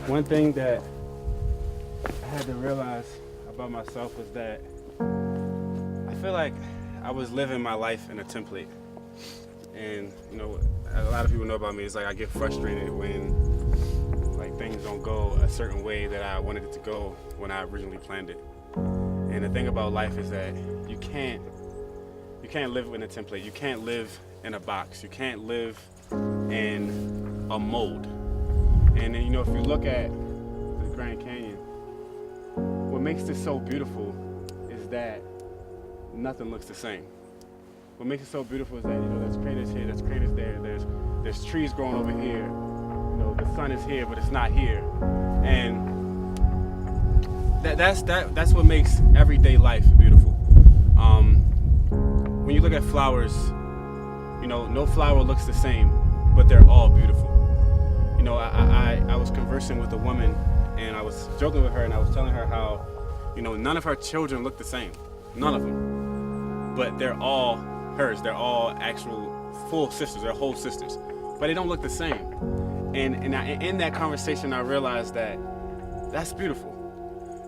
One thing that I had to realize about myself was that I feel like I was living my life in a template. And you know, a lot of people know about me, it's like I get frustrated when like things don't go a certain way that I wanted it to go when I originally planned it. And the thing about life is that you can't live in a template. You can't live in a box. You can't live in a mold. And then, you know, if you look at the Grand Canyon, what makes this so beautiful is that nothing looks the same. What makes it so beautiful is that, you know, there's craters here, there's craters there, there's trees growing over here, you know, the sun is here, but it's not here. And that's what makes everyday life beautiful. When you look at flowers, you know, no flower looks the same, but they're all beautiful. You know, I was conversing with a woman, and I was joking with her, and I was telling her how, you know, none of her children look the same. None of them. But they're all hers. They're all actual full sisters. They're whole sisters. But they don't look the same. And in that conversation, I realized that that's beautiful.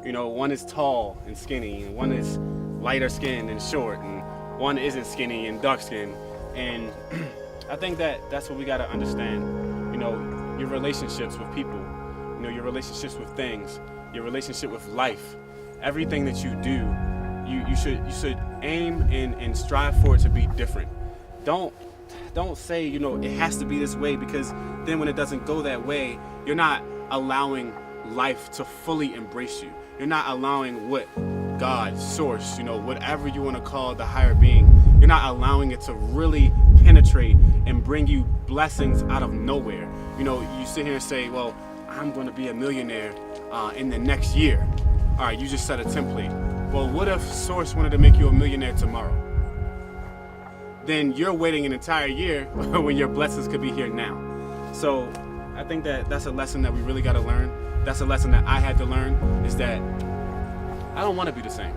You know, one is tall and skinny, and one is lighter skinned and short, and one isn't skinny and dark skinned. And I think that's what we got to understand. You know, your relationships with people, you know, your relationships with things, your relationship with life, everything that you do, you should aim and strive for it to be different. Don't say, you know, it has to be this way, because then when it doesn't go that way, you're not allowing life to fully embrace you. You're not allowing what God, source, you know, whatever you want to call the higher being, you're not allowing it to really penetrate and bring you blessings out of nowhere. You know, you sit here and say, well, I'm going to be a millionaire in the next year. All right, you just set a template. Well, what if Source wanted to make you a millionaire tomorrow? Then you're waiting an entire year when your blessings could be here now. So I think that's a lesson that we really got to learn. That's a lesson that I had to learn, is that I don't want to be the same.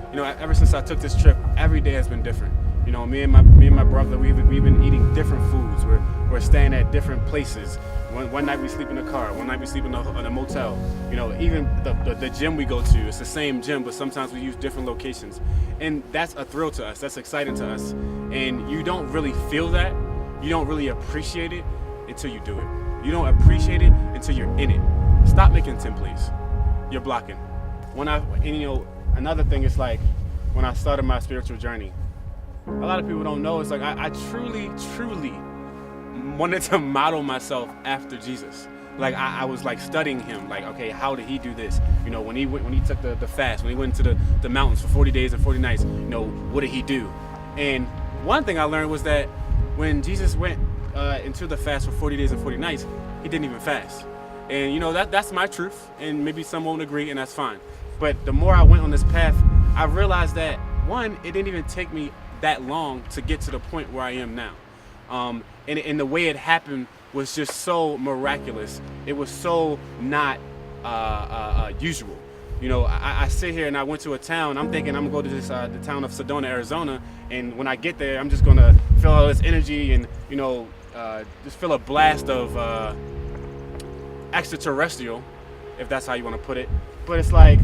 You know, ever since I took this trip, every day has been different. You know, me and my brother, we've been eating different foods. We're staying at different places. One night we sleep in a car. One night we sleep in a motel. You know, even the gym we go to, it's the same gym, but sometimes we use different locations. And that's a thrill to us. That's exciting to us. And you don't really feel that. You don't really appreciate it until you do it. You don't appreciate it until you're in it. Stop making templates. You're blocking. And you know, another thing is, like, when I started my spiritual journey, a lot of people don't know, it's like I truly wanted to model myself after Jesus. Like I was like studying him, like, okay, how did he do this? You know, when he took the fast, when he went to the mountains for 40 days and 40 nights, you know, what did he do? And one thing I learned was that when Jesus went into the fast for 40 days and 40 nights, he didn't even fast. And you know, that's my truth, and maybe some won't agree, and that's fine. But the more I went on this path, I realized that, one, it didn't even take me that long to get to the point where I am now. And the way it happened was just so miraculous. It was so not usual. You know, I sit here and I went to a town. I'm thinking I'm gonna go to the town of Sedona, Arizona, and when I get there, I'm just gonna feel all this energy and, you know, just feel a blast of extraterrestrial, if that's how you want to put it. But it's like,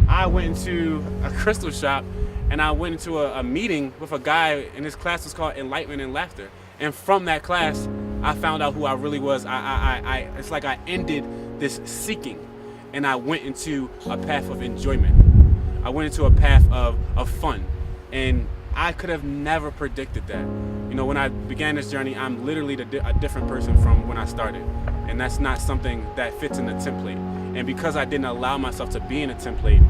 I went into a crystal shop and I went into a meeting with a guy, and his class was called Enlightenment and Laughter. And from that class, I found out who I really was. It's like I ended this seeking, and I went into a path of enjoyment. I went into a path of fun. And I could have never predicted that. You know, when I began this journey, I'm literally a different person from when I started. And that's not something that fits in the template. And because I didn't allow myself to be in a template,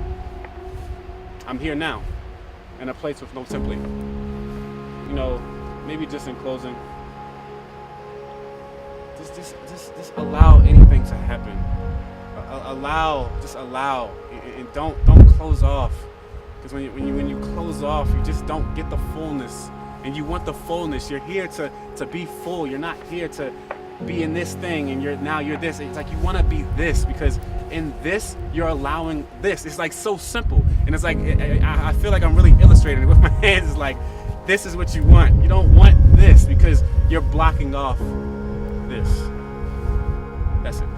I'm here now, in a place with no template. You know, maybe just in closing, just allow anything to happen. just allow, and don't close off. Because when you close off, you just don't get the fullness. And you want the fullness. You're here to be full. You're not here to be in this thing and you're this. It's like you want to be this, because in this you're allowing this. It's like so simple, and it's like I feel like I'm really illustrating it with my hands. It's like, this is what you want. You don't want this because you're blocking off this. That's it.